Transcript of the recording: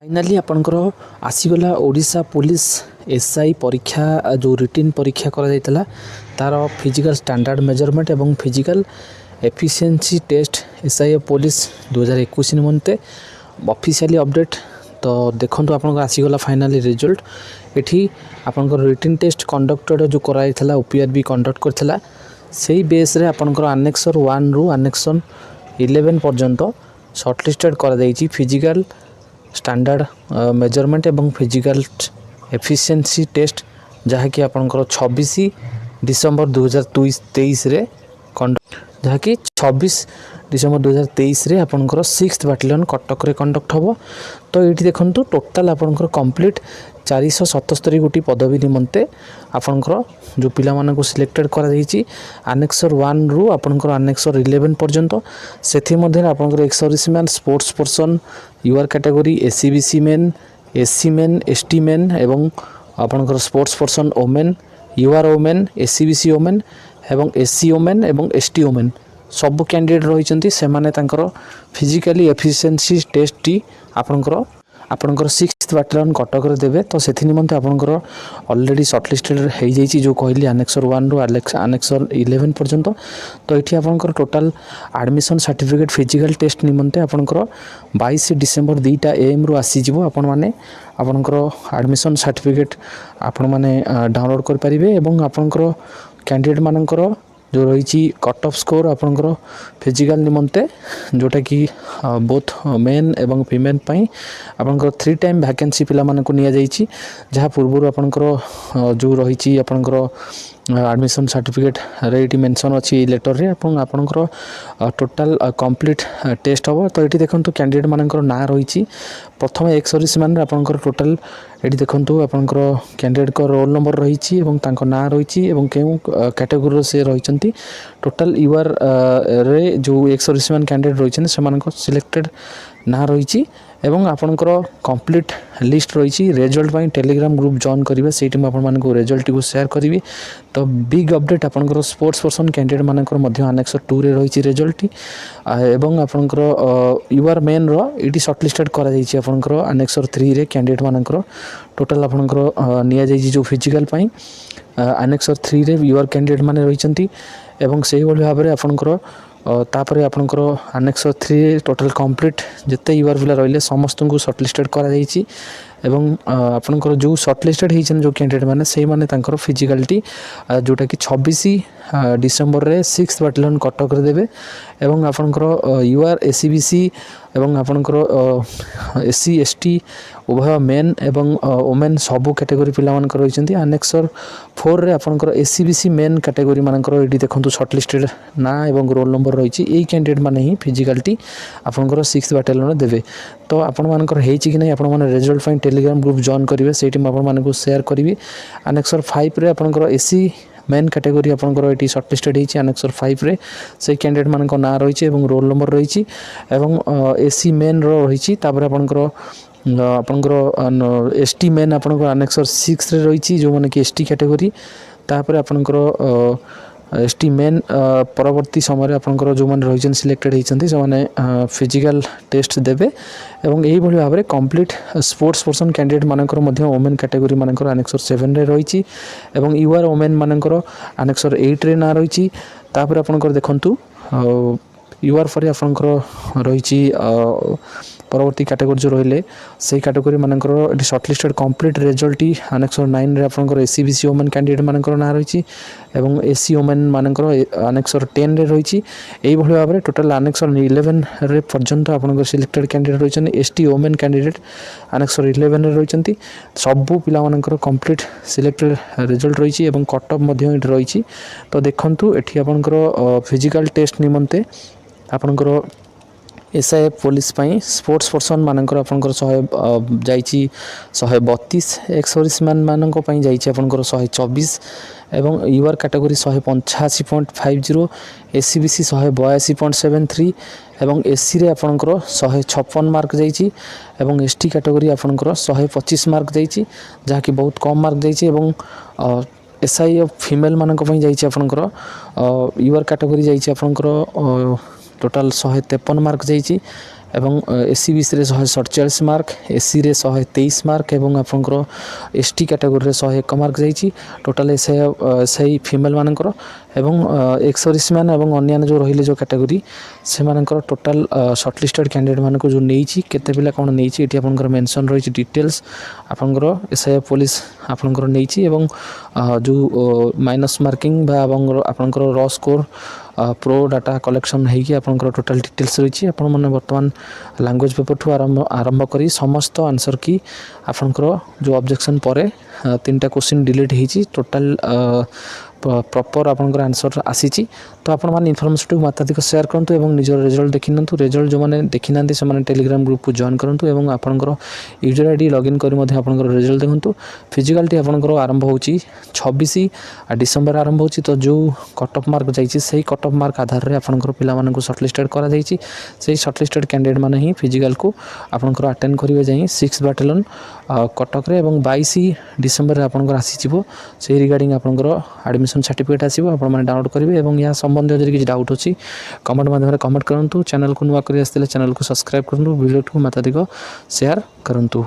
Finally आपणकर आसीगला Odisha police SI परीक्षा जो रिटिन परीक्षा करा जायतला तार फिजिकल स्टैंडर्ड मेजरमेंट एवं physical efficiency test SI police 2021 निमंते ऑफिशियली अपडेट तो देखंतु आपन आसीगला फाइनाली रिजल्ट एठी आपन रिटिन टेस्ट कंडक्टेड जो कराइथला ओपीआरबी कंडक्ट करथला सेही बेस रे आपन आनेक्सर 1 रु आनेक्सन 11 पर्यंत शॉर्टलिस्टेड करा जायछि फिजिकल स्टैंडर्ड मेजरमेंट एवं फिजिकल एफिशिएंसी टेस्ट जहाँकि आपंकर 26 डिसेंबर 2023 रे जहाँकि 26 डिसेंबर 2023 रे आपंकर 6th बाटालियन कटक रे कंडक्ट हम तो ये देखो टोटाल आपंकर कंप्लीट 477 गोटी पदवी निमंते आपंकर जो पिला मानक सिलेक्टेड करा जायछि आनेक्सर 1 रु आपंकर आनेक्सर 11 पर्यंत सेथि मध्ये आपंकर ex man sports person UR category SEBC men SC men ST men एवं आपंकर sports person women UR women SEBC women एवं एससी ओमेन एवं एसटी ओमेन सब कैंडिडेट रही से माने तांकर फिजिकली एफिशिएंसी टेस्ट टी आपणकर 6th बाटालियन कटक रे देबे तो सेथि निमंते आपणकर ऑलरेडी शॉर्टलिस्टेड हो जाइछि जो कहली आनेक्सर 1 रु आनेक्सर 11 पर्यंत तो एठी आपणकर total admission certificate physical test निमंते आपणकर 22 डिसेंबर 2टा AM रु आसी जिवो आपण माने आपणकर एडमिशन सर्टिफिकेट आपण माने डाउनलोड कर परिबे एवं आपणकर कैंडिडेट मानकर जो रही कट ऑफ स्कोर आपणकर फिजिकल निमंते जोटा कि बोथ मेन एवं फीमेल पाई आपणकर 3 टाइम वैकेंसी पिला मानक निया जाइछि जहाँ पूर्व आपणकर जो रही आपणकर एडमिशन सर्टिफिकेट रेटी मेंशन अच्छी लेटर रे आपणकर टोटाल कंप्लीट टेस्ट हम तो ये देखो कैंडिडेट मानकर ना रही प्रथम एक्स सर्विस मैन आपणकर टोटाल ये देखो आपणकर कैंडिडेट को रोल नंबर रही ना रही कैटेगोरी से रही टोटाल यूआर रे जो एक्स सर्विस मैन कैंडिडेट रही से सिलेक्टेड ना रही एवं आपणकर कंप्लीट लिस्ट रही रिजल्ट पाई टेलीग्राम ग्रुप जॉइन करेंगे से रिजल्ट को शेयर करी तो बिग अपडेट आपणकर स्पोर्ट्स पर्सन कैंडिडेट मानकर आनेक्सर 2 रे रही रिजल्ट एवं आपणकर यूआर मेन रो शॉर्टलिस्टेड करा जायछि आपणकर आनेक्सर 3 रे कैंडिडेट मानकर टोटाल आपणकर निया जायछि जो फिजिकल पाई आनेक्सर 3 रे यूआर कैंडिडेट माने रहिसंती एवं सेही भली भाबरे आपणकर तापर आपणकर आनेक्सर 3 टोटाल कंप्लीट जिते यूआर पिला रहिले समस्त को शॉर्टलिस्टेड करा जायछि एवं आपणकर जो शॉर्टलिस्टेड होइछन जो कैंडिडेट माने सेही माने तांकर फिजिकलिटी जोटा कि 26 डिसेंबर रे 6th बाटालियन कटक रे देबे एवं आपणकर यूआर एसीबीसी एवं आपणकर एससी एसटी उभय मेन एवं ओमेन सबु कैटेगरी पिला मानकर रहिसंती आनेक्सर 4 रे आपणकर एसीबीसी मेन कैटेगरी मानकर एडी देखंतु शॉर्टलिस्टेड ना एवं रोल नंबर रही एई कैंडिडेट माने ही फिजिकलिटी आपणकर 6th बाटालियन देबे तो आपण मानकर हेछि कि नै आपण माने result fine Telegram group join करिवे सेठी आपण मानकु शेयर करिवि आनेक्सर 5 रे आपणकर एसी मेन कैटेगरी आपणकर एटी शॉर्टलिस्टेड होइछि आनेक्सर 5 रे से कैंडिडेट मानक ना रहिछि एवं रोल नंबर रहिछि एवं एसी मेन रो रहिछि तापर आपणकर एसटी मेन आपणकर आनेक्सर 6 रे रहिछि जो माने कि एसटी कैटेगरी तापर आपणकर एसटी मेन परवर्ती समय आपणकर जो माने रहिछन सिलेक्टेड होइछन्ती से माने फिजिकल टेस्ट देबे एवं एही भली भाबरे कंप्लीट स्पोर्ट्स पर्सन कैंडिडेट मानकर मध्य वुमेन कैटेगरी मानकर आनेक्सर 7 रे रहिछि एवं यूआर वुमेन मानकर आनेक्सर 8 रे ना रहिछि तापर आपणकर देखंतु यूआर फरे आपणकर रहिछि परवर्ती कैटेगरी जो रहिले से कैटेगरी मानकर एटी शॉर्टलिस्टेड कंप्लीट रिजल्ट आनेक्सर 9 रे आपणकर एसीबीसी वुमेन कैंडिडेट मानकर ना रहिछि एवं एससी वुमेन मानकर आनेक्सर 10 रे रहिछि एही भली भाबरे टोटल आनेक्सर 11 रे पर्यंत आपणकर सिलेक्टेड कैंडिडेट रहिछन एसटी वुमेन कैंडिडेट आनेक्सर 11 रे रहिछन्ती सबु पिला मानकर कंप्लीट सिलेक्टेड रिजल्ट रहिछि एवं कट ऑफ मध्ये एटी रहिछि तो देखंतु एठी आपणकर फिजिकल टेस्ट निमंते आपणकर एसआई पुलिस पाई स्पोर्ट्स पर्सन मानकर आपणकर 100 जाइछि 132 एक्स सर्विस मैन मानक पाई जाइछि आपणकर 124 एवं यूआर कैटेगरी 185.50 एसीबीसी 182.73 एवं एससी रे आपणकर 156 मार्क जाइछि एवं एसटी कैटेगरी आपणकर 125 मार्क जाइछि जहाँ कि बहुत कम मार्क जाइछि एवं एसआई फीमेल मानक पाई जाइछि आपणकर यूआर कैटेगरी जाइछि आपणकर टोटाल 153 मार्क जाइछि ଏବଂ SC/BCରେ 147 ମାର୍କ, SCରେ 123 ମାର୍କ ଏବଂ ଆପଣଙ୍କର ST କ୍ୟାଟାଗୋରୀରେ 101 ମାର୍କ ଯାଇଛି। ଟୋଟାଲ୍ ସେଇ ଫିମେଲ୍ ମାନଙ୍କର ଏବଂ ଏକ୍ସ ସର୍ଭିସମ୍ୟାନ୍ ଏବଂ ଅନ୍ୟାନ୍ୟ ଯେଉଁ ରହିଲେ ଯେଉଁ କ୍ୟାଟାଗୋରୀ ସେମାନଙ୍କର ଟୋଟାଲ୍ ସର୍ଟଲିଷ୍ଟେଡ଼ କ୍ୟାଣ୍ଡିଡେଟ୍ ମାନଙ୍କୁ ଯେଉଁ ନେଇଛି କେତେ ପିଲା କ'ଣ ନେଇଛି ଏଠି ଆପଣଙ୍କର ମେନସନ୍ ରହିଛି ଡିଟେଲ୍ସ ଆପଣଙ୍କର SIF ପୋଲିସ ଆପଣଙ୍କର ନେଇଛି ଏବଂ ଯେଉଁ ମାଇନସ୍ ମାର୍କିଂ ବା ଆପଣଙ୍କର ର ସ୍କୋର ପ୍ରୋ ଡାଟା କଲେକ୍ସନ୍ ହେଇକି ଆପଣଙ୍କର ଟୋଟାଲ୍ ଡିଟେଲ୍ସ ରହିଛି। ଆପଣମାନେ ବର୍ତ୍ତମାନ ଲାଙ୍ଗୁଏଜ୍ ପେପରଠୁ ଆରମ୍ଭ କରି ସମସ୍ତ ଆନ୍ସର୍ କି ଆପଣଙ୍କର ଯେଉଁ ଅବଜେକ୍ସନ୍ ପରେ 3ଟା କ୍ୱେଶ୍ଚିନ୍ ଡିଲିଟ୍ ହେଇଛି ଟୋଟାଲ୍ ପ୍ରପର୍ ଆପଣଙ୍କର ଆନ୍ସର୍ ଆସିଛି। ତ ଆପଣମାନେ ଇନଫର୍ମେସନ୍ଟିକୁ ମାତ୍ରାଧିକ ସେୟାର କରନ୍ତୁ ଏବଂ ନିଜର ରେଜଲ୍ଟ ଦେଖିନିଅନ୍ତୁ। ରେଜଲ୍ଟ ଯେଉଁମାନେ ଦେଖିନାହାନ୍ତି ସେମାନେ ଟେଲିଗ୍ରାମ ଗ୍ରୁପକୁ ଜଏନ୍ କରନ୍ତୁ ଏବଂ ଆପଣଙ୍କର ୟୁଜର୍ ID ଲଗ୍ଇନ୍ କରି ମଧ୍ୟ ଆପଣଙ୍କର ରେଜଲ୍ଟ ଦେଖନ୍ତୁ। ଫିଜିକାଲଟି ଆପଣଙ୍କର ଆରମ୍ଭ ହେଉଛି 26 ଡିସେମ୍ବର ଆରମ୍ଭ ହେଉଛି। ତ ଯେଉଁ କଟ୍ ଅଫ୍ ମାର୍କ ଯାଇଛି ସେହି କଟ୍ ଅଫ୍ ମାର୍କ ଆଧାରରେ ଆପଣଙ୍କର ପିଲାମାନଙ୍କୁ ସର୍ଟଲିଷ୍ଟେଡ଼ କରାଯାଇଛି। ସେହି ସର୍ଟଲିଷ୍ଟେଡ଼ କ୍ୟାଣ୍ଡିଡେଟ୍ ମାନେ ହିଁ ଫିଜିକାଲକୁ ଆପଣଙ୍କର ଆଟେଣ୍ଡ କରିବେ ଯାଇ 6 ବାଟାଲିୟନ୍ କଟକରେ ଏବଂ 22 ଡିସେମ୍ବରରେ ଆପଣଙ୍କର ଆସିଯିବ। ସେହି ରିଗାର୍ଡ଼ିଂ ଆପଣଙ୍କର ଆଡ଼ମିସନ୍ ସାର୍ଟିଫିକେଟ୍ ଆସିବ, ଆପଣମାନେ ଡାଉନଲୋଡ଼ କରିବେ ଏବଂ ଏହା ସମ୍ବନ୍ଧୀୟ ଯଦି କିଛି ଡାଉଟ୍ ଅଛି କମେଣ୍ଟ ମାଧ୍ୟମରେ କମେଣ୍ଟ କରନ୍ତୁ। ଚ୍ୟାନେଲକୁ ନୂଆ କରି ଆସିଥିଲେ ଚ୍ୟାନେଲକୁ ସବସ୍କ୍ରାଇବ୍ କରନ୍ତୁ, ଭିଡ଼ିଓକୁ ମାତ୍ରାଧିକ ସେୟାର କରନ୍ତୁ।